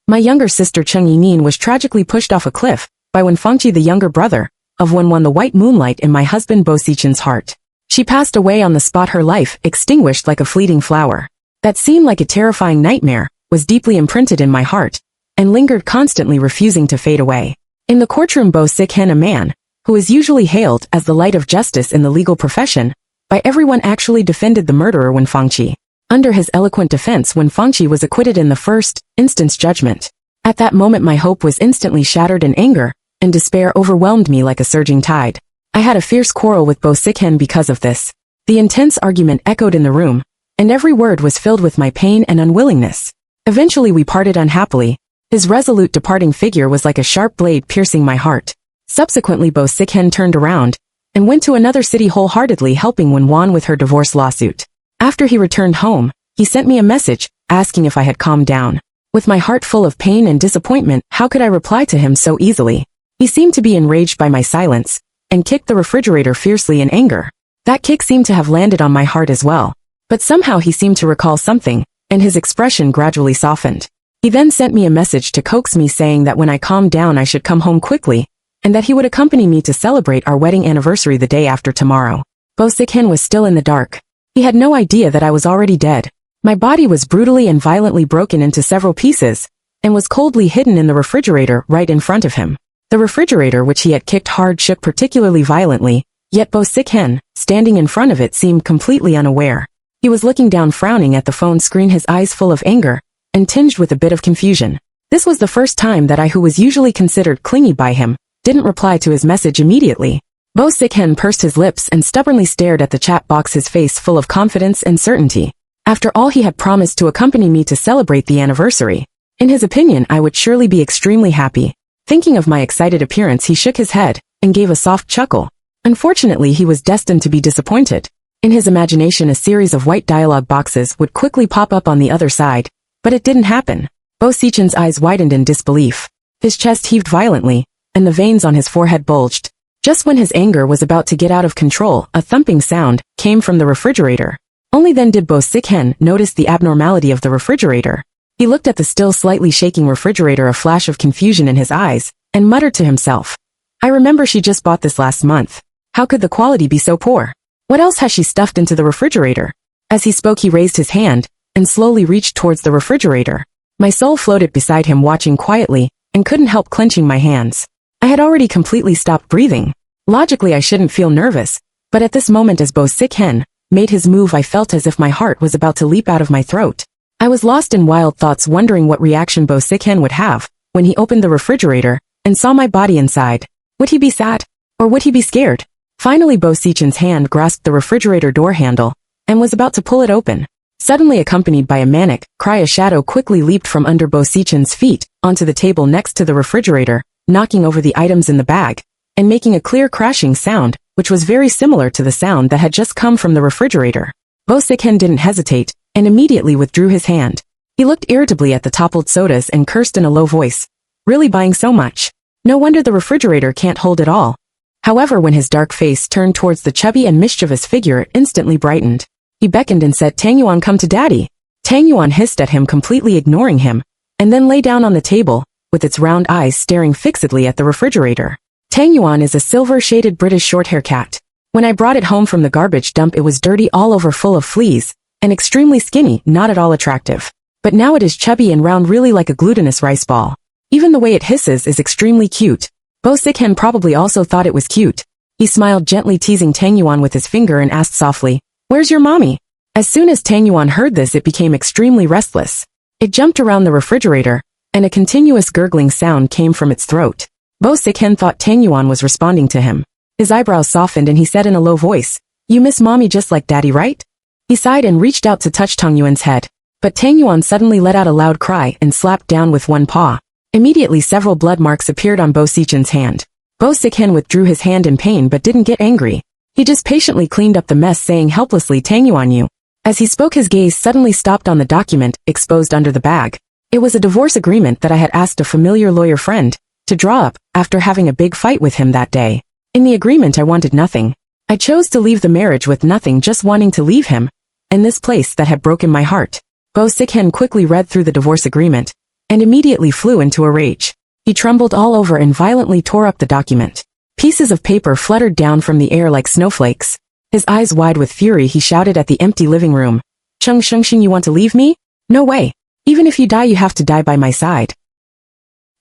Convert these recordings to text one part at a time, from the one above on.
My younger sister Chung Yinin was tragically pushed off a cliff by Wen Fangqi, the younger brother of Wen won the White Moonlight in my husband Bo Sichen's heart. She passed away on the spot, her life extinguished like a fleeting flower. That seemed like a terrifying nightmare, was deeply imprinted in my heart, and lingered constantly, refusing to fade away. In the courtroom, Bo Sichen, a man who is usually hailed as the light of justice in the legal profession, by everyone actually defended the murderer Wen Fangqi. Under his eloquent defense, Wen Fangqi was acquitted in the first instance judgment. At that moment my hope was instantly shattered, and anger and despair overwhelmed me like a surging tide. I had a fierce quarrel with Bo Sichen because of this. The intense argument echoed in the room, and every word was filled with my pain and unwillingness. Eventually we parted unhappily. His resolute departing figure was like a sharp blade piercing my heart. Subsequently Bo Sichen turned around and went to another city, wholeheartedly helping Wen Wan with her divorce lawsuit. After he returned home, he sent me a message, asking if I had calmed down. With my heart full of pain and disappointment, how could I reply to him so easily? He seemed to be enraged by my silence, and kicked the refrigerator fiercely in anger. That kick seemed to have landed on my heart as well. But somehow he seemed to recall something, and his expression gradually softened. He then sent me a message to coax me, saying that when I calmed down I should come home quickly, and that he would accompany me to celebrate our wedding anniversary the day after tomorrow. Bo Sichen was still in the dark. He had no idea that I was already dead. My body was brutally and violently broken into several pieces, and was coldly hidden in the refrigerator right in front of him. The refrigerator, which he had kicked hard, shook particularly violently, yet Bo Sichen, standing in front of it, seemed completely unaware. He was looking down, frowning at the phone screen, his eyes full of anger, and tinged with a bit of confusion. This was the first time that I, who was usually considered clingy by him, didn't reply to his message immediately. Bo Sichen pursed his lips and stubbornly stared at the chat box, his face full of confidence and certainty. After all, he had promised to accompany me to celebrate the anniversary. In his opinion, I would surely be extremely happy. Thinking of my excited appearance, he shook his head and gave a soft chuckle. Unfortunately, he was destined to be disappointed. In his imagination, a series of white dialogue boxes would quickly pop up on the other side, but it didn't happen. Bo Sichen's eyes widened in disbelief. His chest heaved violently, and the veins on his forehead bulged. Just when his anger was about to get out of control, a thumping sound came from the refrigerator. Only then did Bo Sichen notice the abnormality of the refrigerator. He looked at the still slightly shaking refrigerator, a flash of confusion in his eyes, and muttered to himself, "I remember she just bought this last month. How could the quality be so poor? What else has she stuffed into the refrigerator?" As he spoke, he raised his hand and slowly reached towards the refrigerator. My soul floated beside him, watching quietly, and couldn't help clenching my hands. I had already completely stopped breathing. Logically, I shouldn't feel nervous, but at this moment, as Bo Sichen made his move, I felt as if my heart was about to leap out of my throat. I was lost in wild thoughts, wondering what reaction Bo Sichen would have when he opened the refrigerator and saw my body inside. Would he be sad? Or would he be scared? Finally, Bo Sichen's hand grasped the refrigerator door handle and was about to pull it open. Suddenly, accompanied by a manic cry, a shadow quickly leaped from under Bo Sichen's feet onto the table next to the refrigerator, knocking over the items in the bag and making a clear crashing sound, which was very similar to the sound that had just come from the refrigerator. Bo Sichen didn't hesitate and immediately withdrew his hand. He looked irritably at the toppled sodas and cursed in a low voice. Really buying so much? No wonder the refrigerator can't hold it all. However, when his dark face turned towards the chubby and mischievous figure, it instantly brightened. He beckoned and said, "Tang Yuan, come to daddy." Tang Yuan hissed at him, completely ignoring him, and then lay down on the table, with its round eyes staring fixedly at the refrigerator. Tang Yuan is a silver-shaded British short-hair cat. When I brought it home from the garbage dump, it was dirty all over, full of fleas, and extremely skinny, not at all attractive. But now it is chubby and round, really like a glutinous rice ball. Even the way it hisses is extremely cute. Bo Sichen probably also thought it was cute. He smiled, gently teasing Tang Yuan with his finger, and asked softly, "Where's your mommy?" As soon as Tang Yuan heard this, it became extremely restless. It jumped around the refrigerator, and a continuous gurgling sound came from its throat. Bo Sichen thought Tang Yuan was responding to him. His eyebrows softened and he said in a low voice, "You miss mommy just like daddy, right?" He sighed and reached out to touch Tang Yuan's head. But Tang Yuan suddenly let out a loud cry and slapped down with one paw. Immediately, several blood marks appeared on Bo Sichen's hand. Bo Sichen withdrew his hand in pain but didn't get angry. He just patiently cleaned up the mess, saying helplessly, "Tang Yuan, you." As he spoke, his gaze suddenly stopped on the document exposed under the bag. It was a divorce agreement that I had asked a familiar lawyer friend to draw up after having a big fight with him that day. In the agreement, I wanted nothing. I chose to leave the marriage with nothing, just wanting to leave him and this place that had broken my heart. Bo Sichen quickly read through the divorce agreement and immediately flew into a rage. He trembled all over and violently tore up the document. Pieces of paper fluttered down from the air like snowflakes. His eyes wide with fury, he shouted at the empty living room. Chung Shengxing, you want to leave me? No way. Even if you die, you have to die by my side.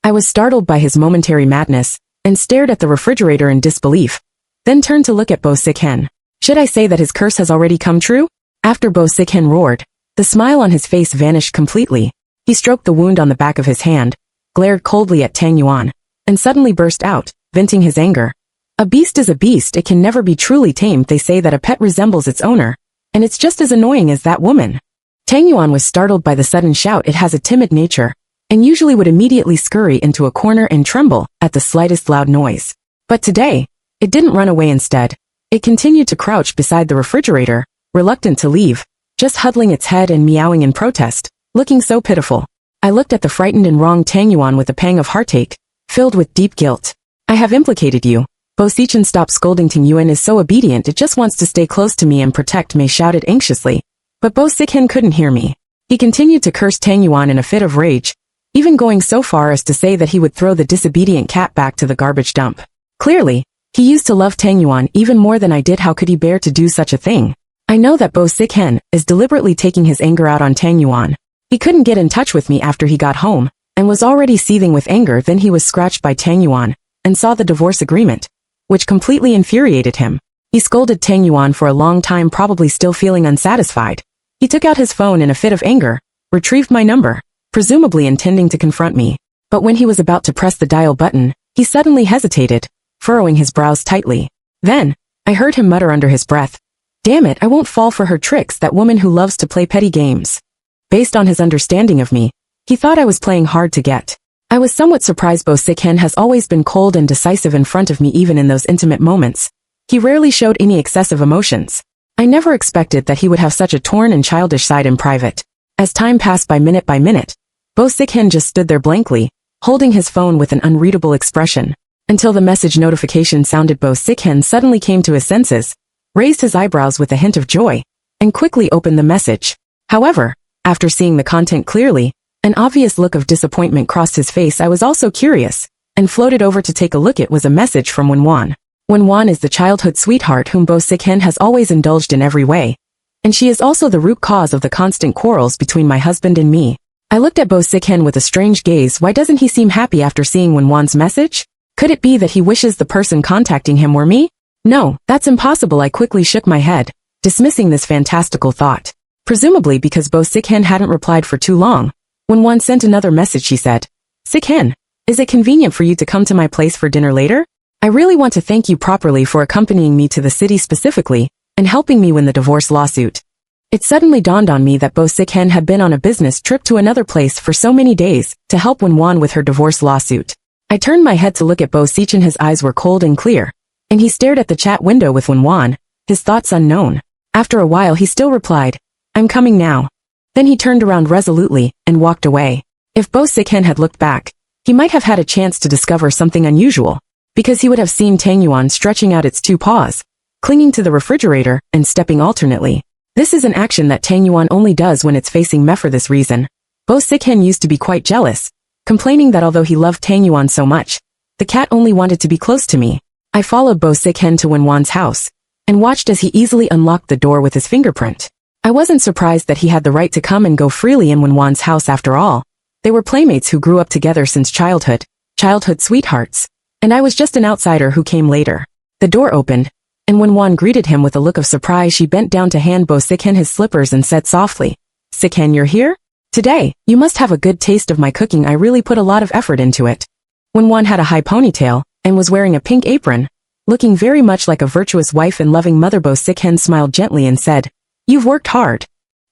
I was startled by his momentary madness, and stared at the refrigerator in disbelief, then turned to look at Bo Sichen. Should I say that his curse has already come true? After Bo Sichen roared, the smile on his face vanished completely. He stroked the wound on the back of his hand, glared coldly at Tang Yuan, and suddenly burst out, venting his anger. A beast is a beast, it can never be truly tamed. They say that a pet resembles its owner, and it's just as annoying as that woman. Tang Yuan was startled by the sudden shout. It has a timid nature, and usually would immediately scurry into a corner and tremble at the slightest loud noise. But today, it didn't run away. Instead, it continued to crouch beside the refrigerator, reluctant to leave, just huddling its head and meowing in protest, looking so pitiful. I looked at the frightened and wronged Tang Yuan with a pang of heartache, filled with deep guilt. I have implicated you. Bo Sichen, stop scolding. Tang Yuan is so obedient, it just wants to stay close to me and protect me, shouted anxiously. But Bo Sichen couldn't hear me. He continued to curse Tang Yuan in a fit of rage, even going so far as to say that he would throw the disobedient cat back to the garbage dump. Clearly, he used to love Tang Yuan even more than I did. How could he bear to do such a thing? I know that Bo Sichen is deliberately taking his anger out on Tang Yuan. He couldn't get in touch with me after he got home, and was already seething with anger. Then he was scratched by Tang Yuan, and saw the divorce agreement, which completely infuriated him. He scolded Tang Yuan for a long time, probably still feeling unsatisfied. He took out his phone in a fit of anger, retrieved my number, presumably intending to confront me. But when he was about to press the dial button, he suddenly hesitated, furrowing his brows tightly. Then, I heard him mutter under his breath, "Damn it, I won't fall for her tricks, that woman who loves to play petty games." Based on his understanding of me, he thought I was playing hard to get. I was somewhat surprised. Bo Sichen has always been cold and decisive in front of me, even in those intimate moments. He rarely showed any excessive emotions. I never expected that he would have such a torn and childish side in private. As time passed by minute, Bo Sichen just stood there blankly, holding his phone with an unreadable expression, until the message notification sounded. Bo Sichen suddenly came to his senses, raised his eyebrows with a hint of joy, and quickly opened the message. However, after seeing the content clearly, an obvious look of disappointment crossed his face. I was also curious, and floated over to take a look. It was a message from Wenwan. Wenwan is the childhood sweetheart whom Bo Sichen has always indulged in every way, and she is also the root cause of the constant quarrels between my husband and me. I looked at Bo Sichen with a strange gaze. Why doesn't he seem happy after seeing Wenwan's message? Could it be that he wishes the person contacting him were me? No, that's impossible. I quickly shook my head, dismissing this fantastical thought. Presumably because Bo Sichen hadn't replied for too long. Wenwan sent another message. She said, "Sichen, is it convenient for you to come to my place for dinner later? I really want to thank you properly for accompanying me to the city specifically, and helping me win the divorce lawsuit." It suddenly dawned on me that Bo Sichen had been on a business trip to another place for so many days, to help Wenwan with her divorce lawsuit. I turned my head to look at Bo Sichen. His eyes were cold and clear, and he stared at the chat window with Wenwan, his thoughts unknown. After a while he still replied, "I'm coming now." Then he turned around resolutely, and walked away. If Bo Sichen had looked back, he might have had a chance to discover something unusual, because he would have seen Tang Yuan stretching out its two paws, clinging to the refrigerator, and stepping alternately. This is an action that Tang Yuan only does when it's facing me. For this reason, Bo Sichen used to be quite jealous, complaining that although he loved Tang Yuan so much, the cat only wanted to be close to me. I followed Bo Sichen to Wenwan's house, and watched as he easily unlocked the door with his fingerprint. I wasn't surprised that he had the right to come and go freely in Wenwan's house. After all, they were playmates who grew up together since childhood sweethearts, and I was just an outsider who came later. The door opened, and Wenwan greeted him with a look of surprise. She bent down to hand Bo Sichen his slippers and said softly, "Sichen, you're here? Today, you must have a good taste of my cooking. I really put a lot of effort into it." Wenwan had a high ponytail, and was wearing a pink apron, looking very much like a virtuous wife and loving mother. Bo Sichen smiled gently and said, "You've worked hard.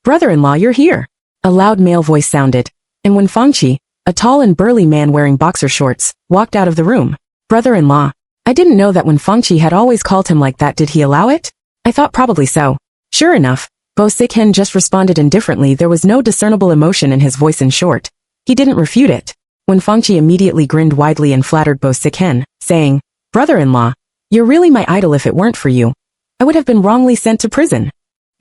Brother-in-law, you're here." A loud male voice sounded, and when Fangqi, a tall and burly man wearing boxer shorts, walked out of the room. Brother-in-law. I didn't know that when Fangqi had always called him like that. Did he allow it? I thought probably so. Sure enough, Bo Sichen just responded indifferently. There was no discernible emotion in his voice. In short, he didn't refute it. When Fangqi immediately grinned widely and flattered Bo Sichen, saying, "Brother-in-law, you're really my idol. If it weren't for you, I would have been wrongly sent to prison."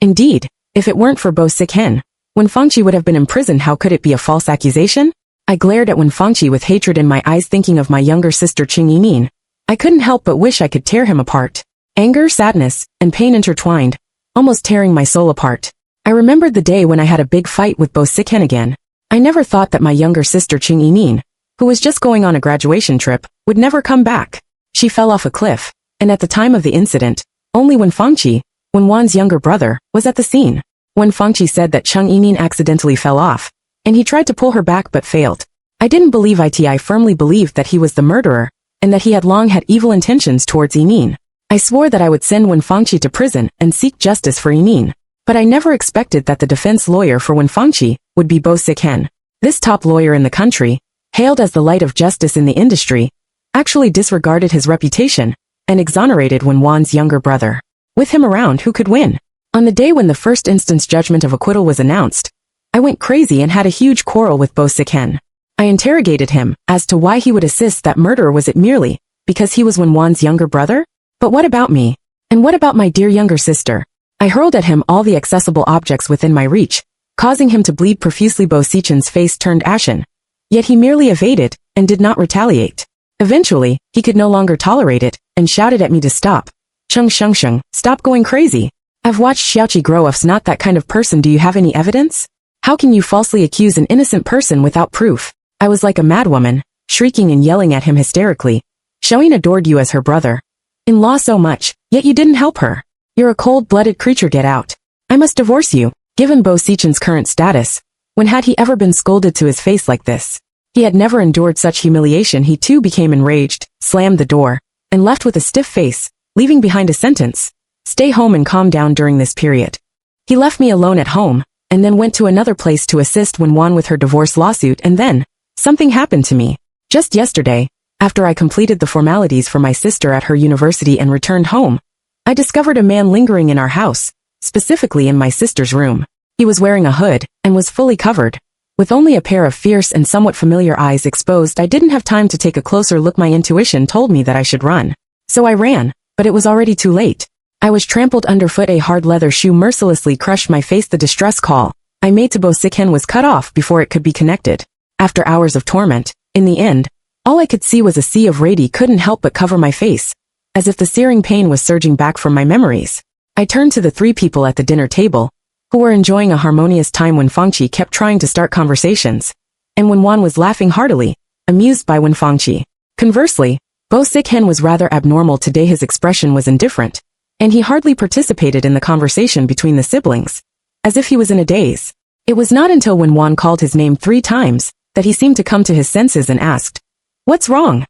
Indeed, if it weren't for Bo Sichen, when Fangqi would have been imprisoned. How could it be a false accusation? I glared at Wen Fangqi with hatred in my eyes, thinking of my younger sister Qing Yimin. I couldn't help but wish I could tear him apart. Anger, sadness, and pain intertwined, almost tearing my soul apart. I remembered the day when I had a big fight with Bo Sichen again. I never thought that my younger sister Qing Yimin, who was just going on a graduation trip, would never come back. She fell off a cliff, and at the time of the incident, only Wen Fangqi, Wen Wan's younger brother, was at the scene. Wen Fangqi said that Qing Yimin accidentally fell off, and he tried to pull her back but failed. I didn't believe it. I firmly believed that he was the murderer, and that he had long had evil intentions towards Yimin. I swore that I would send Wen Fangqi to prison and seek justice for Yimin. But I never expected that the defense lawyer for Wen Fangqi would be Bo Sichen. This top lawyer in the country, hailed as the light of justice in the industry, actually disregarded his reputation and exonerated Wen Wan's younger brother. With him around, who could win? On the day when the first instance judgment of acquittal was announced, I went crazy and had a huge quarrel with Bo Sichen. I interrogated him as to why he would assist that murder. Was it merely because he was Wen Wan's younger brother? But what about me? And what about my dear younger sister? I hurled at him all the accessible objects within my reach, causing him to bleed profusely. Bo Sichen's face turned ashen. Yet he merely evaded and did not retaliate. Eventually, he could no longer tolerate it and shouted at me to stop. Sheng, stop going crazy. I've watched Xiaoqi grow up's not that kind of person. Do you have any evidence? How can you falsely accuse an innocent person without proof? I was like a madwoman, shrieking and yelling at him hysterically. Xiaoyin adored you as her brother-in-law so much, yet you didn't help her. You're a cold-blooded creature. Get out. I must divorce you. Given Bo Sichen's current status, when had he ever been scolded to his face like this? He had never endured such humiliation. He too became enraged, slammed the door, and left with a stiff face, leaving behind a sentence. Stay home and calm down during this period. He left me alone at home, and then went to another place to assist Wen Wan with her divorce lawsuit. And then, something happened to me. Just yesterday, after I completed the formalities for my sister at her university and returned home, I discovered a man lingering in our house, specifically in my sister's room. He was wearing a hood, and was fully covered, with only a pair of fierce and somewhat familiar eyes exposed. I didn't have time to take a closer look. My intuition told me that I should run. So I ran, but it was already too late. I was trampled underfoot. A hard leather shoe mercilessly crushed my face. The distress call I made to Bo Sichen was cut off before it could be connected. After hours of torment, in the end, all I could see was a sea of radi. Couldn't help but cover my face, as if the searing pain was surging back from my memories. I turned to the three people at the dinner table, who were enjoying a harmonious time. Wen Fangqi kept trying to start conversations, and Wen Wan was laughing heartily, amused by Wen Fangqi. Conversely, Bo Sichen was rather abnormal today. His expression was indifferent, and he hardly participated in the conversation between the siblings, as if he was in a daze. It was not until Wen Wan called his name 3 times that he seemed to come to his senses and asked, "What's wrong?"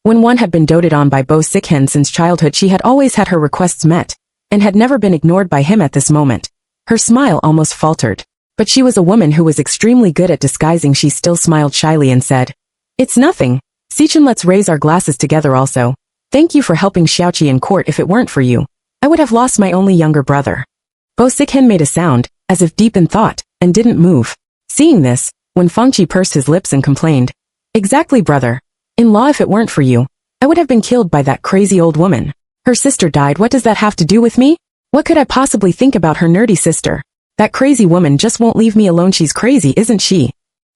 Wen Wan had been doted on by Bo Sichen since childhood. She had always had her requests met, and had never been ignored by him. At this moment, her smile almost faltered. But she was a woman who was extremely good at disguising. She still smiled shyly and said, "It's nothing. Sichen, let's raise our glasses together also. Thank you for helping Xiaoqi in court. If it weren't for you, I would have lost my only younger brother." Bo Sichen made a sound, as if deep in thought, and didn't move. Seeing this, Wen Fangqi pursed his lips and complained, "Exactly, brother-in-law. If it weren't for you, I would have been killed by that crazy old woman. Her sister died. What does that have to do with me? What could I possibly think about her nerdy sister? That crazy woman just won't leave me alone. She's crazy, isn't she?"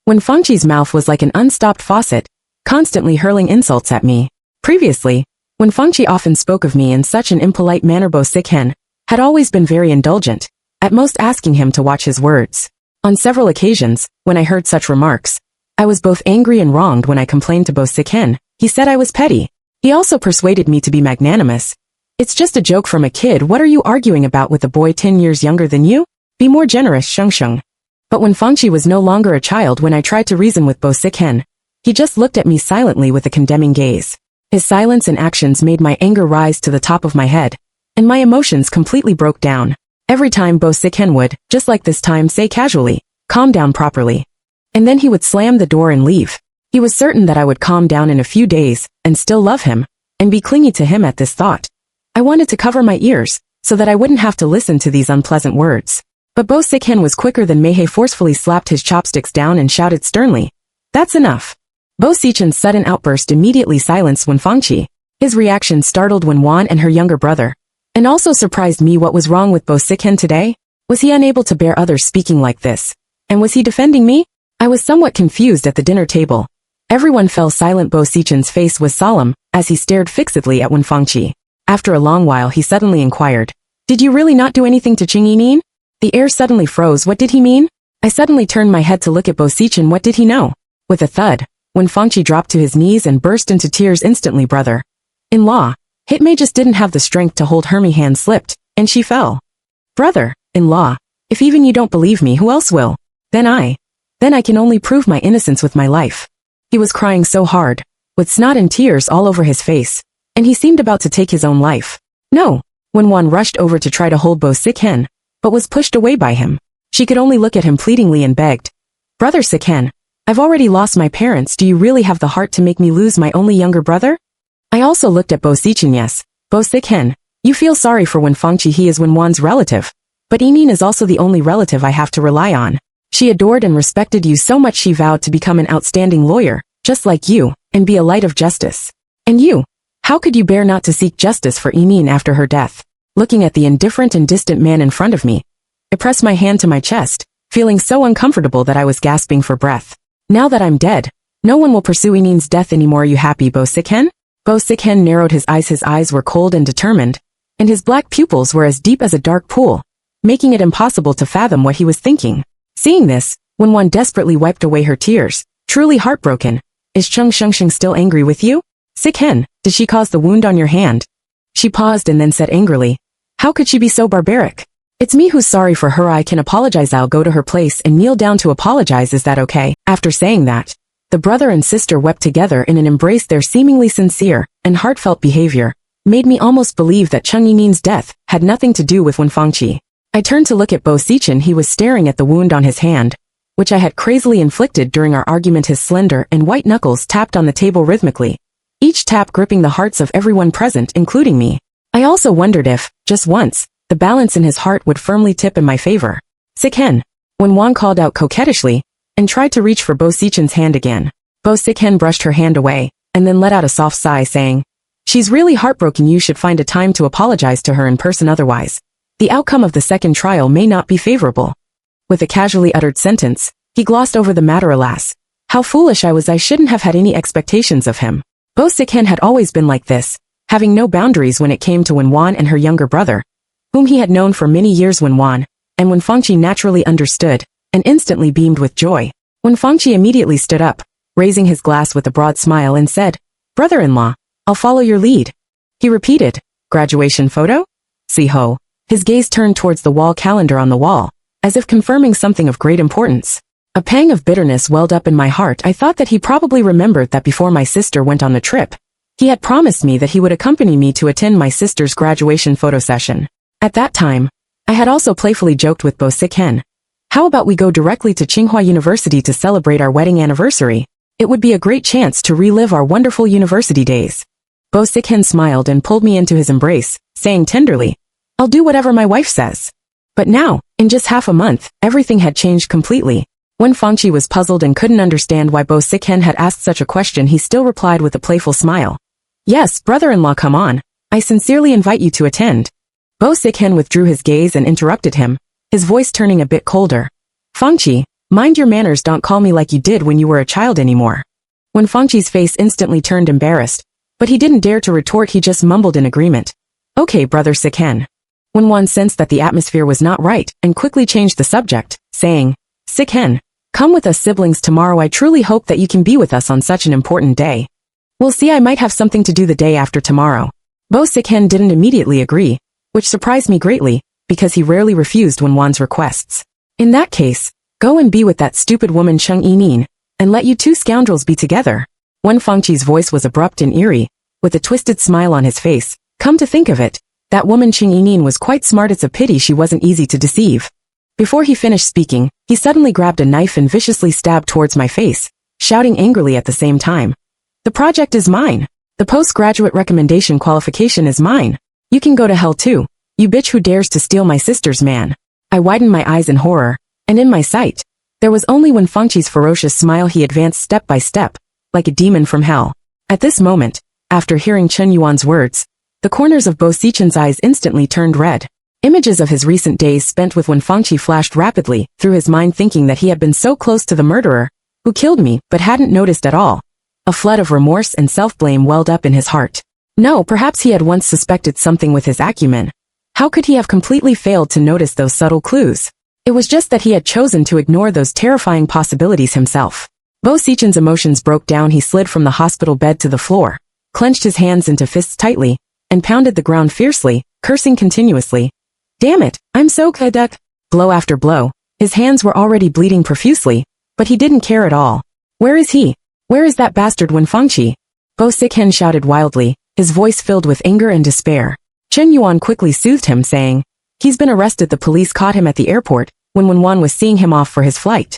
Wen Fangqi's mouth was like an unstopped faucet, constantly hurling insults at me. Previously, Wen Fangqi often spoke of me in such an impolite manner. Bo Sichen had always been very indulgent, at most asking him to watch his words. On several occasions, when I heard such remarks, I was both angry and wronged. When I complained to Bo Sichen, he said I was petty. He also persuaded me to be magnanimous. "It's just a joke from a kid. What are you arguing about with a boy 10 years younger than you? Be more generous, Sheng." But Wen Fangqi was no longer a child. When I tried to reason with Bo Sichen, he just looked at me silently with a condemning gaze. His silence and actions made my anger rise to the top of my head, and my emotions completely broke down. Every time Bo Sichen would, just like this time, say casually, "Calm down properly." And then he would slam the door and leave. He was certain that I would calm down in a few days, and still love him, and be clingy to him. At this thought, I wanted to cover my ears, so that I wouldn't have to listen to these unpleasant words. But Bo Sichen was quicker than Mei He, forcefully slapped his chopsticks down and shouted sternly, "That's enough." Bo Sichen's sudden outburst immediately silenced Wen Fangqi. His reaction startled Wen Wan and her younger brother, and also surprised me. What was wrong with Bo Sichen today? Was he unable to bear others speaking like this? And was he defending me? I was somewhat confused at the dinner table. Everyone fell silent. Bo Sichen's face was solemn, as he stared fixedly at Wen Fangqi. After a long while he suddenly inquired, "Did you really not do anything to Qing Yinin?" The air suddenly froze. What did he mean? I suddenly turned my head to look at Bo Sichen. What did he know? With a thud, Wen Fangqi dropped to his knees and burst into tears instantly. Brother-in-law, Hitmei just didn't have the strength to hold Hermie. Hand slipped, and she fell. Brother-in-law, if even you don't believe me, who else will? Then I can only prove my innocence with my life. He was crying so hard, with snot and tears all over his face, and he seemed about to take his own life. No, Wen Wan rushed over to try to hold Bo Sichen, but was pushed away by him. She could only look at him pleadingly and begged, "Brother Sichen, I've already lost my parents. Do you really have the heart to make me lose my only younger brother?" I also looked at Bo Sichen. Yes, Bo Sichen, you feel sorry for Wen Fangqi. He is Wen Wan's relative, but Yinin is also the only relative I have to rely on. She adored and respected you so much she vowed to become an outstanding lawyer, just like you, and be a light of justice. And you, how could you bear not to seek justice for Yinin after her death? Looking at the indifferent and distant man in front of me, I pressed my hand to my chest, feeling so uncomfortable that I was gasping for breath. Now that I'm dead, no one will pursue Yinin's death anymore. Are you happy, Bo Sichen? Bo Sichen narrowed his eyes. His eyes were cold and determined, and his black pupils were as deep as a dark pool, making it impossible to fathom what he was thinking. Seeing this, Wen Wan desperately wiped away her tears, truly heartbroken. Is Cheng Shengsheng still angry with you? Sichen, did she cause the wound on your hand? She paused and then said angrily, "How could she be so barbaric? It's me who's sorry for her. I can apologize. I'll go to her place and kneel down to apologize. Is that okay?" After saying that, the brother and sister wept together in an embrace. Their seemingly sincere and heartfelt behavior made me almost believe that Cheng Yinin's death had nothing to do with Wen Fangqi. I turned to look at Bo Sichen. He was staring at the wound on his hand, which I had crazily inflicted during our argument. His slender and white knuckles tapped on the table rhythmically, each tap gripping the hearts of everyone present, including me. I also wondered if, just once, the balance in his heart would firmly tip in my favor. "Sichen," Wen Wan called out coquettishly, and tried to reach for Bo Sichen's hand again. Bo Sichen brushed her hand away, and then let out a soft sigh, saying, "She's really heartbroken. You should find a time to apologize to her in person, otherwise the outcome of the second trial may not be favorable." With a casually uttered sentence, he glossed over the matter. Alas, how foolish I was. I shouldn't have had any expectations of him. Bo Sichen had always been like this, having no boundaries when it came to Wen Wan and her younger brother, whom he had known for many years. Wen Wan and Wen Fangqi naturally understood, and instantly beamed with joy. Wen Fangqi immediately stood up, raising his glass with a broad smile and said, "Brother-in-law, I'll follow your lead." He repeated, "Graduation photo? See ho." His gaze turned towards the wall calendar on the wall, as if confirming something of great importance. A pang of bitterness welled up in my heart. I thought that he probably remembered that before my sister went on the trip, he had promised me that he would accompany me to attend my sister's graduation photo session. At that time, I had also playfully joked with Bo Sichen, "How about we go directly to Tsinghua University to celebrate our wedding anniversary? It would be a great chance to relive our wonderful university days." Bo Sichen smiled and pulled me into his embrace, saying tenderly, "I'll do whatever my wife says." But now, in just half a month, everything had changed completely. Wen Fangqi was puzzled and couldn't understand why Bo Sichen had asked such a question. He still replied with a playful smile, "Yes, brother-in-law, come on. I sincerely invite you to attend." Bo Sichen withdrew his gaze and interrupted him, his voice turning a bit colder. "Fangqi, mind your manners. Don't call me like you did when you were a child anymore." Wen Fangqi's face instantly turned embarrassed, but he didn't dare to retort. He just mumbled in agreement. "Okay, brother Sichen." Wen Wan sensed that the atmosphere was not right and quickly changed the subject, saying, "Sichen, come with us siblings tomorrow. I truly hope that you can be with us on such an important day." "We'll see. I might have something to do the day after tomorrow." Bo Sichen didn't immediately agree, which surprised me greatly, because he rarely refused Wen Wan's requests. "In that case, go and be with that stupid woman Cheng Yinin, and let you two scoundrels be together." Wen Fangqi's voice was abrupt and eerie, with a twisted smile on his face. Come to think of it, that woman Cheng Yinin was quite smart. It's a pity she wasn't easy to deceive. Before he finished speaking, he suddenly grabbed a knife and viciously stabbed towards my face, shouting angrily at the same time, "The project is mine. The postgraduate recommendation qualification is mine. You can go to hell too, you bitch who dares to steal my sister's man." I widened my eyes in horror, and in my sight, there was only Wen Fangqi's ferocious smile. He advanced step by step, like a demon from hell. At this moment, after hearing Chen Yuan's words, the corners of Bo Sichen's eyes instantly turned red. Images of his recent days spent with Wen Fangqi flashed rapidly through his mind, thinking that he had been so close to the murderer, who killed me but hadn't noticed at all. A flood of remorse and self-blame welled up in his heart. No, perhaps he had once suspected something with his acumen. How could he have completely failed to notice those subtle clues? It was just that he had chosen to ignore those terrifying possibilities himself. Bo Sichen's emotions broke down. He slid from the hospital bed to the floor, clenched his hands into fists tightly, and pounded the ground fiercely, cursing continuously. Damn it, I'm so kaduk. Blow after blow. His hands were already bleeding profusely, but he didn't care at all. Where is he? Where is that bastard Wen Fangqi? Bo Sichen shouted wildly, his voice filled with anger and despair. Chen Yuan quickly soothed him, saying, He's been arrested. The police caught him at the airport when Wen Wan was seeing him off for his flight.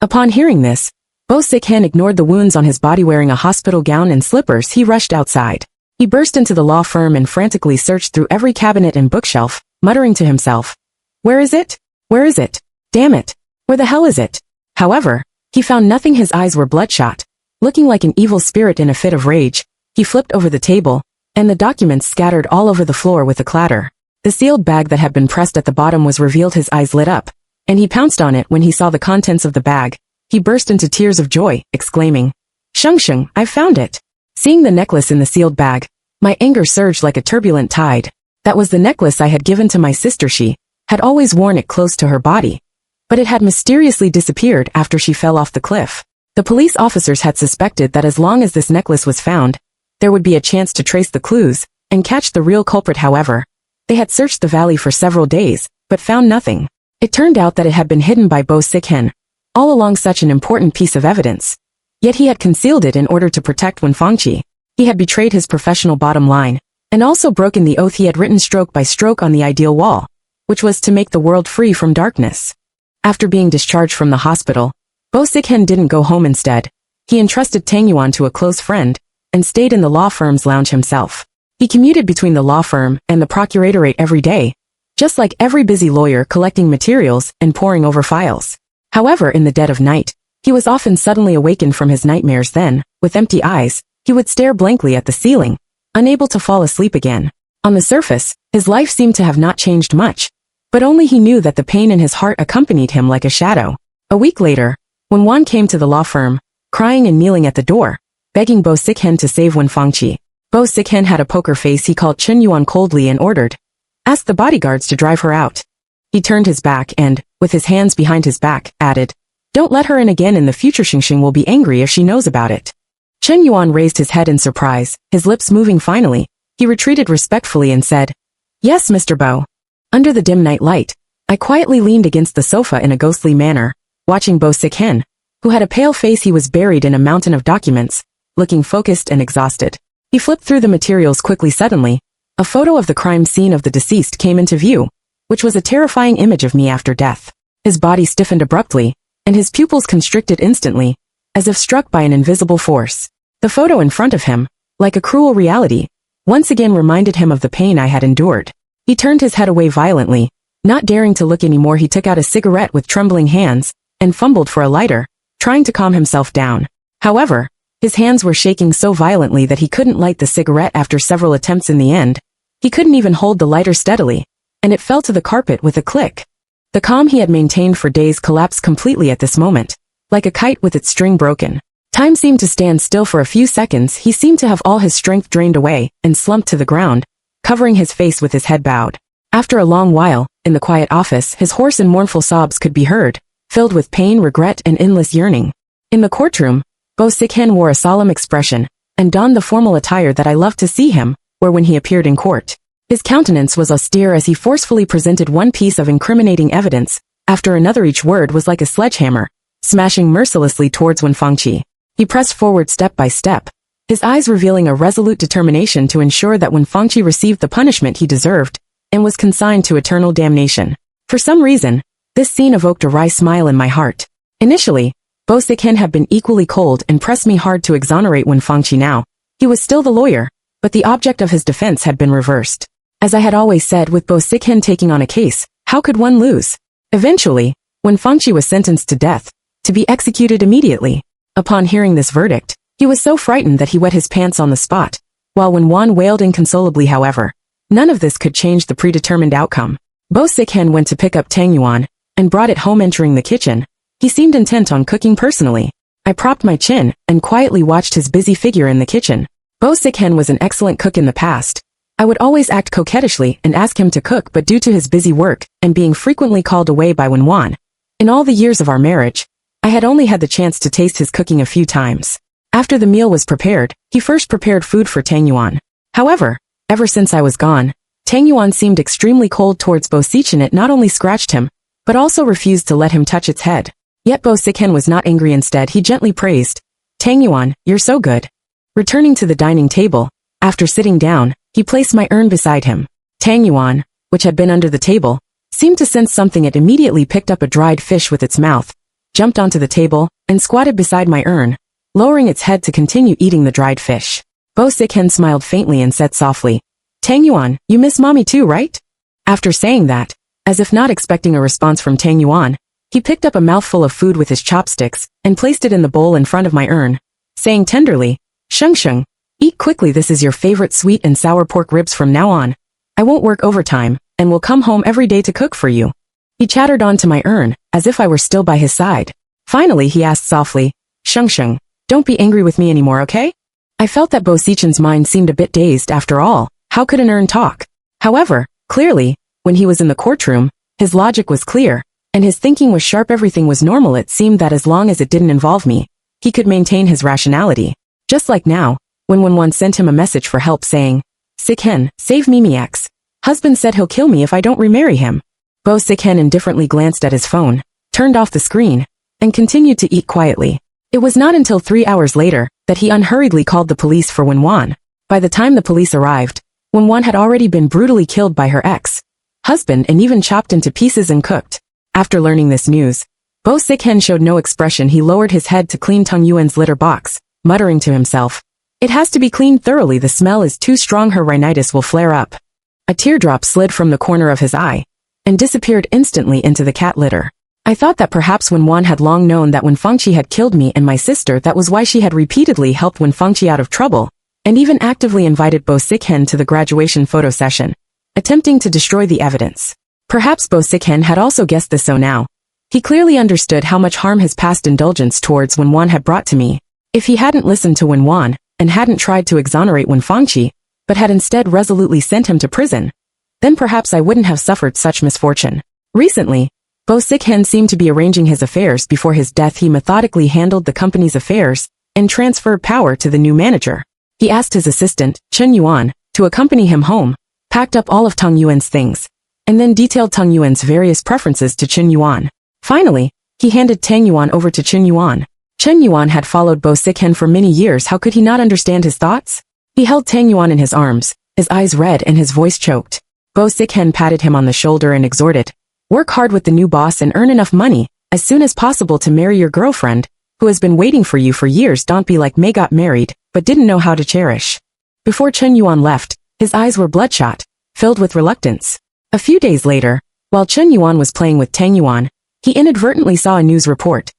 Upon hearing this, Bo Sichen ignored the wounds on his body. Wearing a hospital gown and slippers, he rushed outside. He burst into the law firm and frantically searched through every cabinet and bookshelf, muttering to himself, Where is it? Where is it? Damn it! Where the hell is it? However, he found nothing. His eyes were bloodshot. Looking like an evil spirit in a fit of rage, he flipped over the table, and the documents scattered all over the floor with a clatter. The sealed bag that had been pressed at the bottom was revealed. His eyes lit up, and he pounced on it. When he saw the contents of the bag, he burst into tears of joy, exclaiming, Sheng, I found it. Seeing the necklace in the sealed bag, my anger surged like a turbulent tide. That was the necklace I had given to my sister. She had always worn it close to her body, but it had mysteriously disappeared after she fell off the cliff. The police officers had suspected that as long as this necklace was found, there would be a chance to trace the clues and catch the real culprit. However, they had searched the valley for several days, but found nothing. It turned out that it had been hidden by Bo Sichen, all along. Such an important piece of evidence. Yet he had concealed it in order to protect Wen Fangqi. He had betrayed his professional bottom line, and also broken the oath he had written stroke by stroke on the ideal wall, which was to make the world free from darkness. After being discharged from the hospital, Bo Sichen didn't go home. Instead, he entrusted Tang Yuan to a close friend, and stayed in the law firm's lounge himself. He commuted between the law firm and the procuratorate every day, just like every busy lawyer, collecting materials and poring over files. However, in the dead of night, he was often suddenly awakened from his nightmares. Then, with empty eyes, he would stare blankly at the ceiling, unable to fall asleep again. On the surface, his life seemed to have not changed much, but only he knew that the pain in his heart accompanied him like a shadow. A week later, Wen Wan came to the law firm, crying and kneeling at the door, begging Bo Sichen to save Wen Fangqi. Bo Sichen had a poker face. He called Chen Yuan coldly and ordered, Ask the bodyguards to drive her out. He turned his back and, with his hands behind his back, added, Don't let her in again. In the future Xingxing will be angry if she knows about it. Chen Yuan raised his head in surprise, his lips moving. Finally, he retreated respectfully and said, Yes, Mr. Bo. Under the dim night light, I quietly leaned against the sofa in a ghostly manner, watching Bo Sichen, who had a pale face. He was buried in a mountain of documents, looking focused and exhausted. He flipped through the materials quickly. Suddenly, a photo of the crime scene of the deceased came into view, which was a terrifying image of me after death. His body stiffened abruptly, and his pupils constricted instantly, as if struck by an invisible force. The photo in front of him, like a cruel reality, once again reminded him of the pain I had endured. He turned his head away violently, not daring to look anymore. He took out a cigarette with trembling hands, and fumbled for a lighter, trying to calm himself down. However, his hands were shaking so violently that he couldn't light the cigarette. After several attempts, in the end, he couldn't even hold the lighter steadily, and it fell to the carpet with a click. The calm he had maintained for days collapsed completely at this moment, like a kite with its string broken. Time seemed to stand still for a few seconds. He seemed to have all his strength drained away, and slumped to the ground, covering his face with his head bowed. After a long while, in the quiet office, his hoarse and mournful sobs could be heard, filled with pain, regret, and endless yearning. In the courtroom, Bo Sichen wore a solemn expression, and donned the formal attire that I loved to see him wear when he appeared in court. His countenance was austere as he forcefully presented one piece of incriminating evidence after another. Each word was like a sledgehammer, smashing mercilessly towards Wen Fangqi. He pressed forward step by step, his eyes revealing a resolute determination to ensure that Wen Fangqi received the punishment he deserved, and was consigned to eternal damnation. For some reason, this scene evoked a wry smile in my heart. Initially, Bo Sichen had been equally cold and pressed me hard to exonerate Wen Fangqi. Now, he was still the lawyer, but the object of his defense had been reversed. As I had always said, with Bo Sichen taking on a case, how could one lose? Eventually, Wen Fangqi was sentenced to death, to be executed immediately. Upon hearing this verdict, he was so frightened that he wet his pants on the spot, while Wen Wan wailed inconsolably. However, none of this could change the predetermined outcome. Bo Sichen went to pick up Tang Yuan, and brought it home. Entering the kitchen, he seemed intent on cooking personally. I propped my chin and quietly watched his busy figure in the kitchen. Sichen was an excellent cook in the past. I would always act coquettishly and ask him to cook, but due to his busy work and being frequently called away by Wenwan, in all the years of our marriage, I had only had the chance to taste his cooking a few times. After the meal was prepared, he first prepared food for Tang Yuan. However, ever since I was gone, Tang Yuan seemed extremely cold towards Sichen. It not only scratched him, but also refused to let him touch its head. Yet Sichen was not angry. Instead, he gently praised, "Tang Yuan, you're so good." Returning to the dining table, after sitting down, he placed my urn beside him. Tang Yuan, which had been under the table, seemed to sense something. It immediately picked up a dried fish with its mouth, jumped onto the table, and squatted beside my urn, lowering its head to continue eating the dried fish. Sichen smiled faintly and said softly, "Tang Yuan, you miss mommy too, right?" After saying that, as if not expecting a response from Tang Yuan, he picked up a mouthful of food with his chopsticks and placed it in the bowl in front of my urn, saying tenderly, "Sheng, eat quickly. This is your favorite sweet and sour pork ribs from now on. I won't work overtime and will come home every day to cook for you." He chattered on to my urn, as if I were still by his side. Finally, he asked softly, "Sheng, don't be angry with me anymore, okay?" I felt that Sichen's mind seemed a bit dazed. After all, how could an urn talk? However, clearly, when he was in the courtroom, his logic was clear, and his thinking was sharp. Everything was normal. It seemed that as long as it didn't involve me, he could maintain his rationality. Just like now, when Wenwan sent him a message for help saying, "Sichen, save Mimi X. Husband said he'll kill me if I don't remarry him." Sichen indifferently glanced at his phone, turned off the screen, and continued to eat quietly. It was not until 3 hours later that he unhurriedly called the police for Wenwan. By the time the police arrived, Wenwan had already been brutally killed by her ex-husband and even chopped into pieces and cooked. After learning this news, Sichen showed no expression. He lowered his head to clean Tang Yuan's litter box, muttering to himself, "It has to be cleaned thoroughly. The smell is too strong. Her rhinitis will flare up." A teardrop slid from the corner of his eye and disappeared instantly into the cat litter. I thought that perhaps Wenwan had long known that when Fangqi had killed me and my sister, that was why she had repeatedly helped when Fangqi out of trouble, and even actively invited Sichen to the graduation photo session, attempting to destroy the evidence. Perhaps Sichen had also guessed this, so now he clearly understood how much harm his past indulgence towards Wenwan had brought to me. If he hadn't listened to Wenwan and hadn't tried to exonerate Fangqi, but had instead resolutely sent him to prison, then perhaps I wouldn't have suffered such misfortune. Recently, Sichen seemed to be arranging his affairs. Before his death, he methodically handled the company's affairs and transferred power to the new manager. He asked his assistant, Chen Yuan, to accompany him home, packed up all of Tang Yuan's things, and then detailed Tang Yuan's various preferences to Chen Yuan. Finally, he handed Tang Yuan over to Chen Yuan. Chen Yuan had followed Sichen for many years. How could he not understand his thoughts? He held Tang Yuan in his arms, his eyes red and his voice choked. Sichen patted him on the shoulder and exhorted, "Work hard with the new boss and earn enough money as soon as possible to marry your girlfriend, who has been waiting for you for years. Don't be like Mei, got married, but didn't know how to cherish." Before Chen Yuan left, his eyes were bloodshot, filled with reluctance. A few days later, while Chen Yuan was playing with Tang Yuan, he inadvertently saw a news report.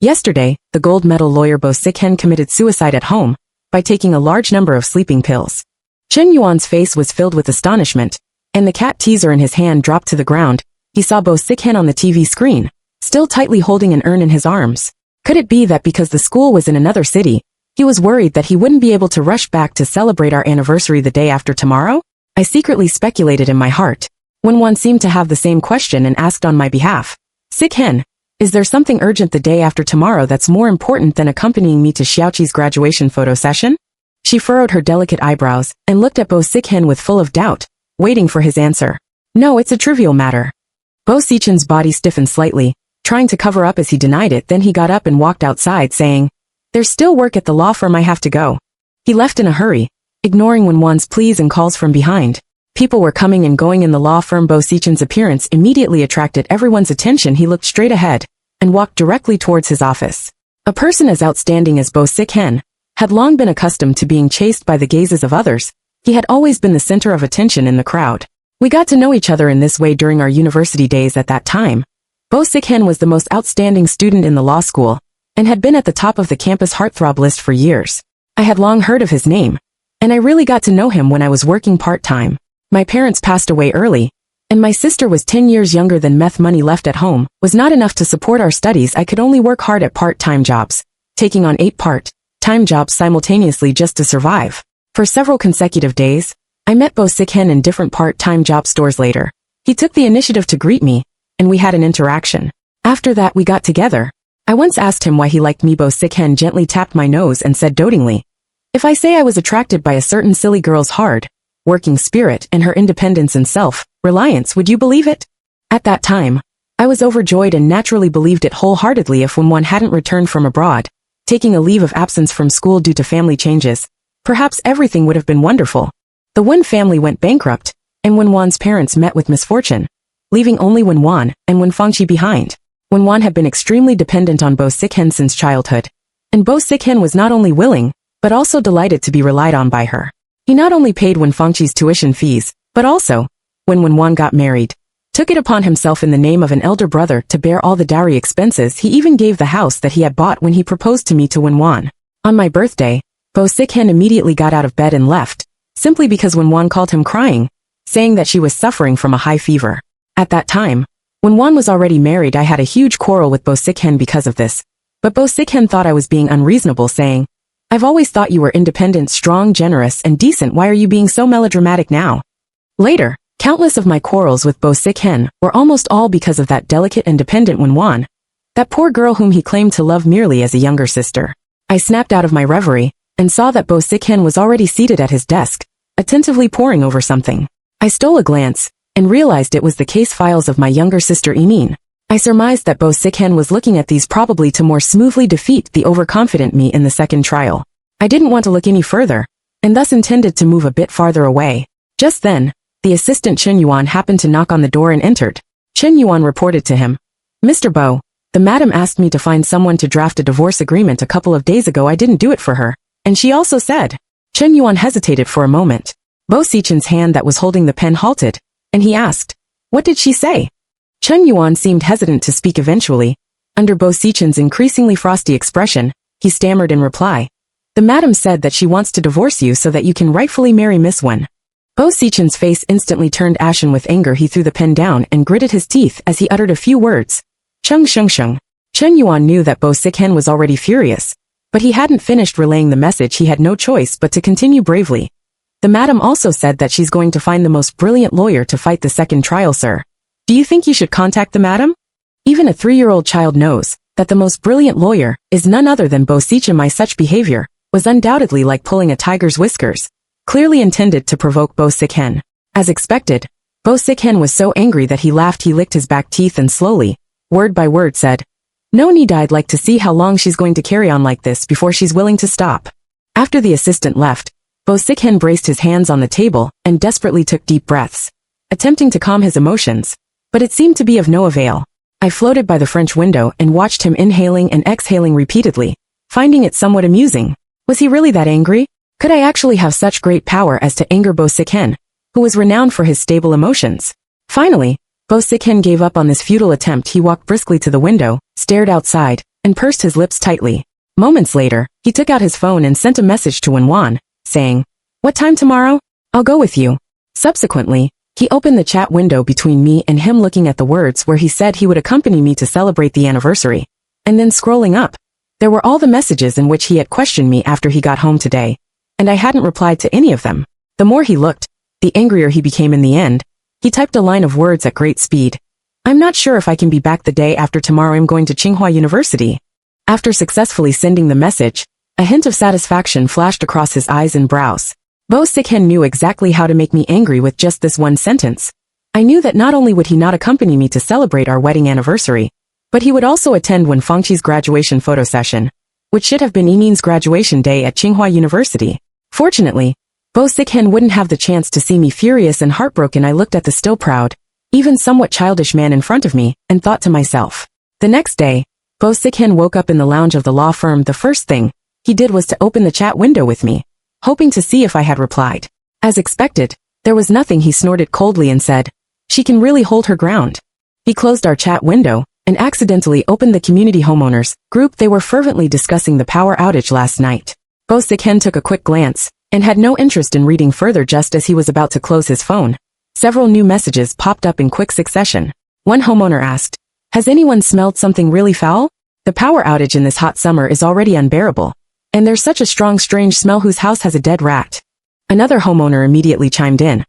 Yesterday, the gold medal lawyer Sichen committed suicide at home by taking a large number of sleeping pills. Chen Yuan's face was filled with astonishment, and the cat teaser in his hand dropped to the ground. He saw Sichen on the TV screen, still tightly holding an urn in his arms. Could it be that because the school was in another city, he was worried that he wouldn't be able to rush back to celebrate our anniversary the day after tomorrow? I secretly speculated in my heart. Wenwan seemed to have the same question and asked on my behalf, "Sichen, is there something urgent the day after tomorrow that's more important than accompanying me to Xiaoqi's graduation photo session?" She furrowed her delicate eyebrows and looked at Sichen with full of doubt, waiting for his answer. "No, it's a trivial matter." Sichen's body stiffened slightly, trying to cover up as he denied it. Then he got up and walked outside, saying, "There's still work at the law firm. I have to go." He left in a hurry, ignoring Wenwan's pleas and calls from behind. People were coming and going in the law firm. Sichen's appearance immediately attracted everyone's attention. He looked straight ahead and walked directly towards his office. A person as outstanding as Sichen had long been accustomed to being chased by the gazes of others. He had always been the center of attention in the crowd. We got to know each other in this way during our university days. At that time, Sichen was the most outstanding student in the law school and had been at the top of the campus heartthrob list for years. I had long heard of his name, and I really got to know him when I was working part-time. My parents passed away early, and my sister was 10 years younger than money left at home was not enough to support our studies. I could only work hard at part-time jobs, taking on 8 part-time jobs simultaneously just to survive. For several consecutive days, I met Bo Sichen in different part-time job stores later. He took the initiative to greet me, and we had an interaction. After that we got together. I once asked him why he liked me. Bo Sichen gently tapped my nose and said dotingly, "If I say I was attracted by a certain silly girl's hard-working spirit and her independence and self-reliance, would you believe it?" At that time, I was overjoyed and naturally believed it wholeheartedly. If Wenwan hadn't returned from abroad, taking a leave of absence from school due to family changes, perhaps everything would have been wonderful. The Wen family went bankrupt, and Wenwan's parents met with misfortune, leaving only Wenwan and Wenfangqi behind. Wenwan had been extremely dependent on Bo Sichen since childhood, and Bo Sichen was not only willing, but also delighted to be relied on by her. He not only paid Wenfangqi's tuition fees, but also, when Wenwan got married, took it upon himself in the name of an elder brother to bear all the dowry expenses. He even gave the house that he had bought when he proposed to me to Wenwan. On my birthday, Bo Sichen immediately got out of bed and left, simply because Wenwan called him crying, saying that she was suffering from a high fever. At that time, when Wenwan was already married, I had a huge quarrel with Bo Sichen because of this. But Bo Sichen thought I was being unreasonable, saying, "I've always thought you were independent, strong, generous, and decent. Why are you being so melodramatic now?" Later, countless of my quarrels with Bo Sichen were almost all because of that delicate and dependent Wenwan, that poor girl whom he claimed to love merely as a younger sister. I snapped out of my reverie and saw that Bo Sichen was already seated at his desk, attentively poring over something. I stole a glance and realized it was the case files of my younger sister Emin. I surmised that Bo Sichen was looking at these probably to more smoothly defeat the overconfident me in the second trial. I didn't want to look any further, and thus intended to move a bit farther away. Just then, the assistant Chen Yuan happened to knock on the door and entered. Chen Yuan reported to him, "Mr. Bo, the madam asked me to find someone to draft a divorce agreement a couple of days ago. I didn't do it for her, and she also said." Chen Yuan hesitated for a moment. Bo Sichen's hand that was holding the pen halted, and he asked, "What did she say?" Chen Yuan seemed hesitant to speak. Eventually, under Bo Sichen's increasingly frosty expression, he stammered in reply, "The madam said that she wants to divorce you so that you can rightfully marry Miss Wen." Bo Sichen's face instantly turned ashen with anger. He threw the pen down and gritted his teeth as he uttered a few words. "Chung sheng sheng." Chen Yuan knew that Bo Sichen was already furious, but he hadn't finished relaying the message. He had no choice but to continue bravely. "The madam also said that she's going to find the most brilliant lawyer to fight the second trial, sir. Do you think you should contact the madam? Even a 3-year-old child knows that the most brilliant lawyer is none other than Bo Sichen." My such behavior was undoubtedly like pulling a tiger's whiskers, clearly intended to provoke Bo Sichen. As expected, Bo Sichen was so angry that he laughed. He licked his back teeth and slowly, word by word, said, "No need. I'd like to see how long she's going to carry on like this before she's willing to stop." After the assistant left, Bo Sichen braced his hands on the table and desperately took deep breaths, attempting to calm his emotions, but it seemed to be of no avail. I floated by the French window and watched him inhaling and exhaling repeatedly, finding it somewhat amusing. Was he really that angry? Could I actually have such great power as to anger Bo Sichen, who was renowned for his stable emotions? Finally, Bo Sichen gave up on this futile attempt. He walked briskly to the window, stared outside, and pursed his lips tightly. Moments later, he took out his phone and sent a message to Wenwan, saying, "What time tomorrow? I'll go with you." Subsequently, he opened the chat window between me and him, looking at the words where he said he would accompany me to celebrate the anniversary. And then scrolling up, there were all the messages in which he had questioned me after he got home today, and I hadn't replied to any of them. The more he looked, the angrier he became. In the end, he typed a line of words at great speed. "I'm not sure if I can be back the day after tomorrow. I'm going to Tsinghua University." After successfully sending the message, a hint of satisfaction flashed across his eyes and brows. Bo Sichen knew exactly how to make me angry with just this one sentence. I knew that not only would he not accompany me to celebrate our wedding anniversary, but he would also attend Wenfangqi's graduation photo session, which should have been Emin's graduation day at Tsinghua University. Fortunately, Bo Sichen wouldn't have the chance to see me furious and heartbroken. I looked at the still proud, even somewhat childish man in front of me, and thought to myself. The next day, Bo Sichen woke up in the lounge of the law firm. The first thing he did was to open the chat window with me, hoping to see if I had replied. As expected, there was nothing. He snorted coldly and said, "She can really hold her ground." He closed our chat window and accidentally opened the community homeowners group. They were fervently discussing the power outage last night. Bo Sichen took a quick glance and had no interest in reading further. Just as he was about to close his phone, several new messages popped up in quick succession. One homeowner asked, "Has anyone smelled something really foul?" The power outage in this hot summer is already unbearable. And there's such a strong strange smell whose house has a dead rat. Another homeowner immediately chimed in.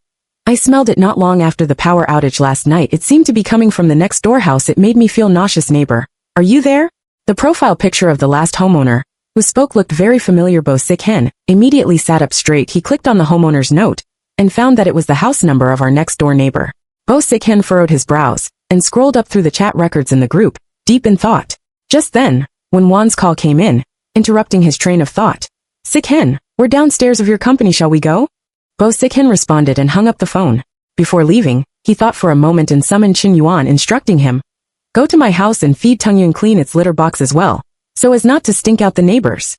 I smelled it not long after the power outage last night. It seemed to be coming from the next door house. It made me feel nauseous. Neighbor, are you there? The profile picture of the last homeowner, who spoke, looked very familiar. Sichen immediately sat up straight. He clicked on the homeowner's note and found that it was the house number of our next door neighbor. Sichen furrowed his brows and scrolled up through the chat records in the group, deep in thought. Just then, when Juan's call came in, interrupting his train of thought. Sichen, we're downstairs of your company. Shall we go? Sichen responded and hung up the phone. Before leaving, he thought for a moment and summoned Chen Yuan, instructing him, go to my house and feed Tengyun clean its litter box as well, so as not to stink out the neighbors.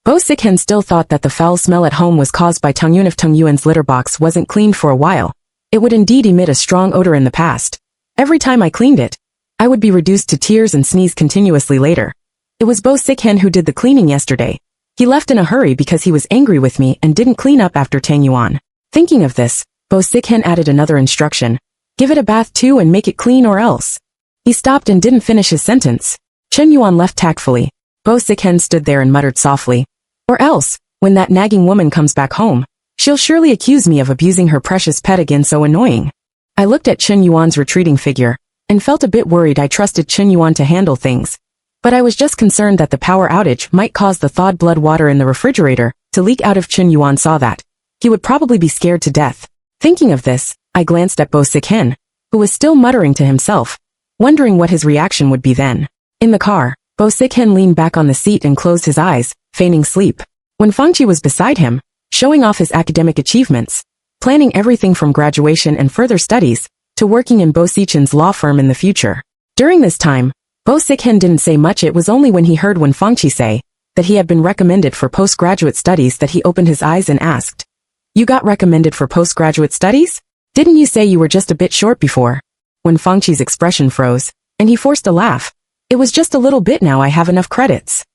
Sichen still thought that the foul smell at home was caused by Tengyun. If Tengyuan's litter box wasn't cleaned for a while, it would indeed emit a strong odor. In the past, every time I cleaned it, I would be reduced to tears and sneeze continuously later. It was Sichen who did the cleaning yesterday. He left in a hurry because he was angry with me and didn't clean up after Tengyuan. Thinking of this, Sichen added another instruction. Give it a bath too and make it clean or else. He stopped and didn't finish his sentence. Chen Yuan left tactfully. Sichen stood there and muttered softly. Or else, when that nagging woman comes back home, she'll surely accuse me of abusing her precious pet again. So annoying. I looked at Chen Yuan's retreating figure and felt a bit worried. I trusted Chen Yuan to handle things, but I was just concerned that the power outage might cause the thawed blood water in the refrigerator to leak out. If Chen Yuan saw that, he would probably be scared to death. Thinking of this, I glanced at Sichen, who was still muttering to himself, wondering what his reaction would be then. In the car, Sichen leaned back on the seat and closed his eyes, feigning sleep. When Fangqi was beside him, showing off his academic achievements, planning everything from graduation and further studies, to working in Sichen's law firm in the future. During this time, Sichen didn't say much. It was only when he heard Fangqi say that he had been recommended for postgraduate studies that he opened his eyes and asked, you got recommended for postgraduate studies? Didn't you say you were just a bit short before? When Fangqi's expression froze, and he forced a laugh. It was just a little bit. Now I have enough credits.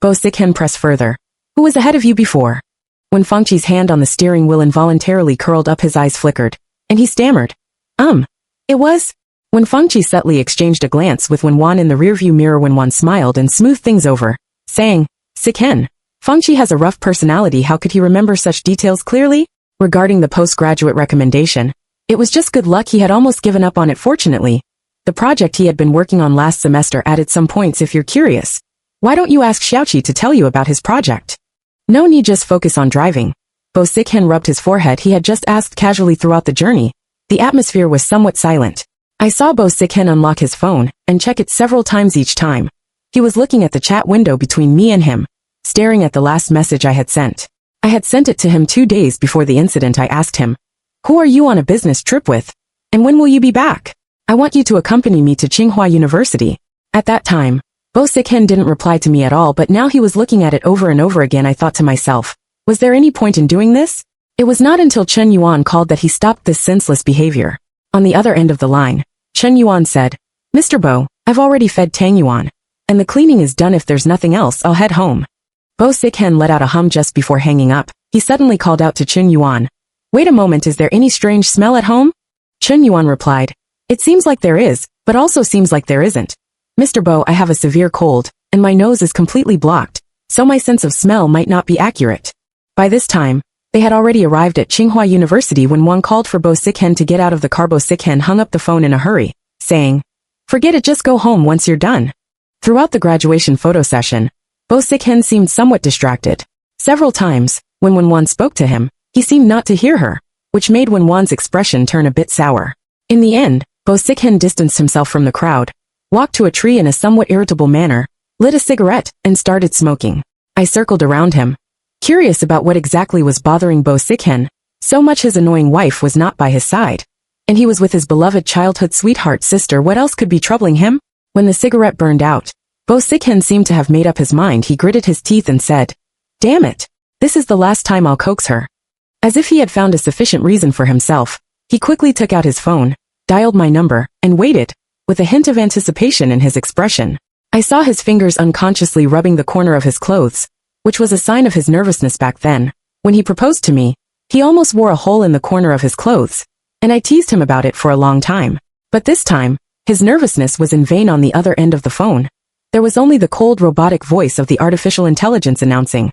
Sichen pressed further. Who was ahead of you before? When Fangqi's hand on the steering wheel involuntarily curled up, his eyes flickered, and he stammered. It was? When Fangqi subtly exchanged a glance with Wan in the rearview mirror, Wan smiled and smoothed things over, saying, Sichen, Fangqi has a rough personality. How could he remember such details clearly? Regarding the postgraduate recommendation, it was just good luck. He had almost given up on it. Fortunately, the project he had been working on last semester added some points. If you're curious, why don't you ask Xiaoqi to tell you about his project? No need, just focus on driving. Sichen rubbed his forehead. He had just asked casually. Throughout the journey, the atmosphere was somewhat silent. I saw Sichen unlock his phone and check it several times. Each time, he was looking at the chat window between me and him, staring at the last message I had sent. I had sent it to him 2 days before the incident. I asked him, who are you on a business trip with? And when will you be back? I want you to accompany me to Tsinghua University. At that time, Sichen didn't reply to me at all, but now he was looking at it over and over again. I thought to myself, was there any point in doing this? It was not until Chen Yuan called that he stopped this senseless behavior. On the other end of the line, Chen Yuan said, Mr. Bo, I've already fed Tang Yuan, and the cleaning is done. If there's nothing else, I'll head home. Sichen let out a hum just before hanging up. He suddenly called out to Chen Yuan. Wait a moment, is there any strange smell at home? Chen Yuan replied, it seems like there is, but also seems like there isn't. Mr. Bo, I have a severe cold, and my nose is completely blocked, so my sense of smell might not be accurate. By this time, they had already arrived at Tsinghua University when Wang called for Sichen to get out of the car. Sichen hung up the phone in a hurry, saying, forget it, just go home once you're done. Throughout the graduation photo session, Sichen seemed somewhat distracted. Several times, when Wan spoke to him, he seemed not to hear her, which made Wan's expression turn a bit sour. In the end, Sichen distanced himself from the crowd, walked to a tree in a somewhat irritable manner, lit a cigarette, and started smoking. I circled around him, curious about what exactly was bothering Sichen. So much his annoying wife was not by his side, and he was with his beloved childhood sweetheart sister. What else could be troubling him? When the cigarette burned out, Sichen seemed to have made up his mind. He gritted his teeth and said, damn it, this is the last time I'll coax her. As if he had found a sufficient reason for himself, he quickly took out his phone, dialed my number, and waited, with a hint of anticipation in his expression. I saw his fingers unconsciously rubbing the corner of his clothes, which was a sign of his nervousness. Back then, when he proposed to me, he almost wore a hole in the corner of his clothes, and I teased him about it for a long time. But this time, his nervousness was in vain. On the other end of the phone, There was only the cold robotic voice of the artificial intelligence announcing,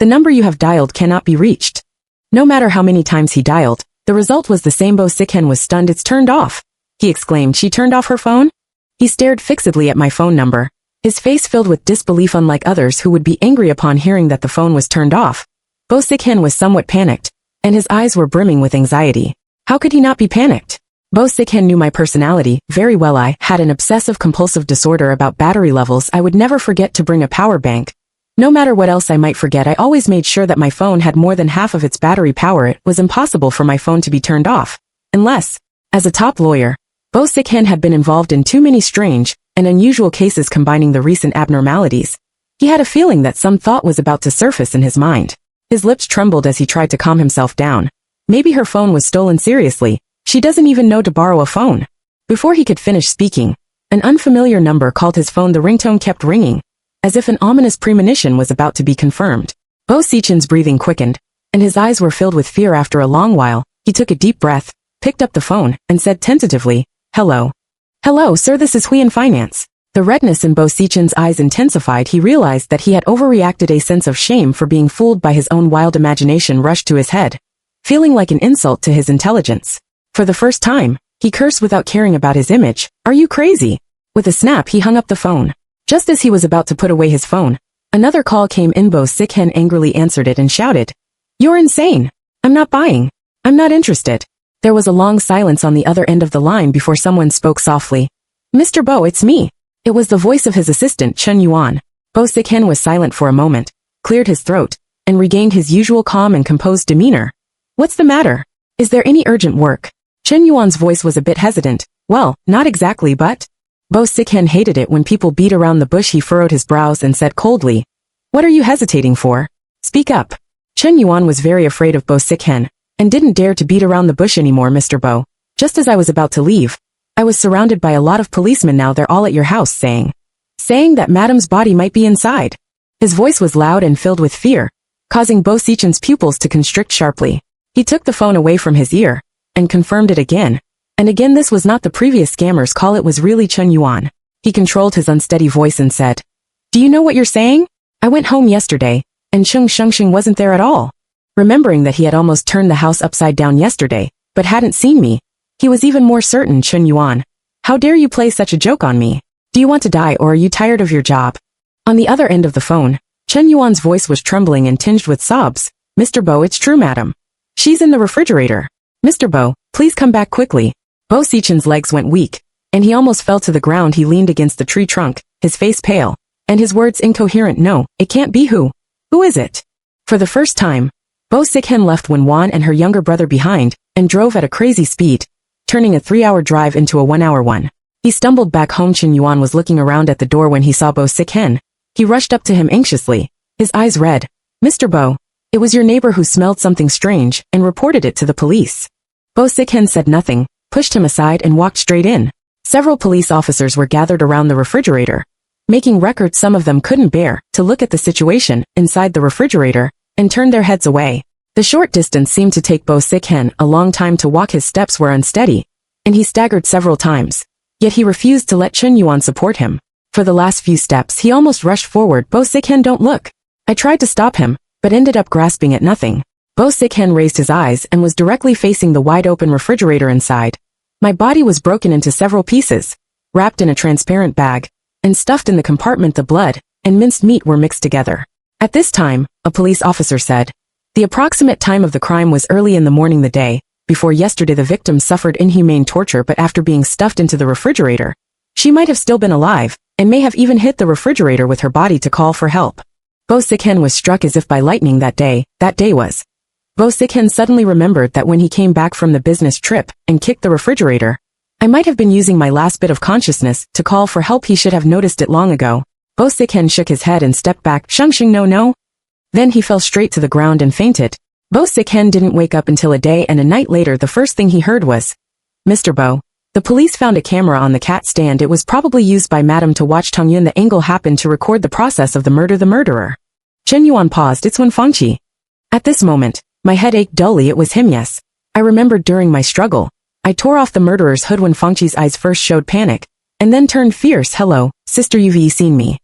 "The number you have dialed cannot be reached." No matter how many times he dialed, the result was the same. Sichen was stunned. "It's turned off," he exclaimed. "She turned off her phone?" He stared fixedly at my phone number, his face filled with disbelief. Unlike others who would be angry upon hearing that the phone was turned off, Sichen was somewhat panicked, and his eyes were brimming with anxiety. How could he not be panicked? Sichen knew my personality very well. I had an obsessive-compulsive disorder about battery levels. I would never forget to bring a power bank. No matter what else I might forget, I always made sure that my phone had more than half of its battery power. It was impossible for my phone to be turned off, unless, as a top lawyer, Sichen had been involved in too many strange and unusual cases combining the recent abnormalities. He had a feeling that some thought was about to surface in his mind. His lips trembled as he tried to calm himself down. Maybe her phone was stolen. Seriously, she doesn't even know to borrow a phone. Before he could finish speaking, an unfamiliar number called his phone. The ringtone kept ringing, as if an ominous premonition was about to be confirmed. Sichen's breathing quickened, and his eyes were filled with fear. After a long while, he took a deep breath, picked up the phone, and said tentatively, "Hello. Hello, sir, this is Hui in Finance." The redness in Sichen's eyes intensified. He realized that he had overreacted. A sense of shame for being fooled by his own wild imagination rushed to his head, feeling like an insult to his intelligence. For the first time, he cursed without caring about his image. "Are you crazy?" With a snap, he hung up the phone. Just as he was about to put away his phone, another call came in. Sichen angrily answered it and shouted, "You're insane. I'm not buying. I'm not interested." There was a long silence on the other end of the line before someone spoke softly. "Mr. Bo, it's me." It was the voice of his assistant, Chen Yuan. Sichen was silent for a moment, cleared his throat, and regained his usual calm and composed demeanor. "What's the matter? Is there any urgent work?" Chen Yuan's voice was a bit hesitant. "Well, not exactly, but..." Sichen hated it when people beat around the bush. He furrowed his brows and said coldly, "What are you hesitating for? Speak up." Chen Yuan was very afraid of Sichen, and didn't dare to beat around the bush anymore. "Mr. Bo, just as I was about to leave, I was surrounded by a lot of policemen. Now they're all at your house saying that Madam's body might be inside." His voice was loud and filled with fear, causing Sichen's pupils to constrict sharply. He took the phone away from his ear, and confirmed it again. And again, this was not the previous scammer's call. It was really Chen Yuan. He controlled his unsteady voice and said, "Do you know what you're saying? I went home yesterday, and Shengsheng wasn't there at all." Remembering that he had almost turned the house upside down yesterday, but hadn't seen me, he was even more certain. "Chen Yuan, how dare you play such a joke on me? Do you want to die or are you tired of your job?" On the other end of the phone, Chen Yuan's voice was trembling and tinged with sobs. "Mr. Bo, it's true, madam. She's in the refrigerator. Mr. Bo, please come back quickly." Sichen's legs went weak, and he almost fell to the ground. He leaned against the tree trunk, his face pale, and his words incoherent. "No, it can't be. Who is it?" For the first time, Sichen left Wan and her younger brother behind, and drove at a crazy speed, turning a 3-hour drive into a 1-hour one. He stumbled back home. Chen Yuan was looking around at the door when he saw Sichen. He rushed up to him anxiously, his eyes red. "Mr. Bo, it was your neighbor who smelled something strange and reported it to the police." Sichen said nothing, pushed him aside and walked straight in. Several police officers were gathered around the refrigerator, making records. Some of them couldn't bear to look at the situation inside the refrigerator and turned their heads away. The short distance seemed to take Sichen a long time to walk. His steps were unsteady, and he staggered several times. Yet he refused to let Chen Yuan support him. For the last few steps, he almost rushed forward. "Sichen, don't look." I tried to stop him, but ended up grasping at nothing. Sichen raised his eyes and was directly facing the wide-open refrigerator inside. My body was broken into several pieces, wrapped in a transparent bag, and stuffed in the compartment. The blood and minced meat were mixed together. At this time, a police officer said, the approximate time of the crime was early in the morning the day before yesterday. The victim suffered inhumane torture, but after being stuffed into the refrigerator, she might have still been alive, and may have even hit the refrigerator with her body to call for help. Sichen was struck as if by lightning. That day was. Sichen suddenly remembered that when he came back from the business trip and kicked the refrigerator, I might have been using my last bit of consciousness to call for help. He should have noticed it long ago. Sichen shook his head and stepped back. "Shengsheng, no." Then he fell straight to the ground and fainted. Sichen didn't wake up until a day and a night later. The first thing he heard was, "Mr. Bo, the police found a camera on the cat stand. It was probably used by Madam to watch Tongyun. The angle happened to record the process of the murder. The murderer." Chen Yuan paused. "It's Fangqi." At this moment, my head ached dully. It was him, yes. I remembered during my struggle, I tore off the murderer's hood. Fangqi's eyes first showed panic, and then turned fierce. "Hello, sister, you've seen me."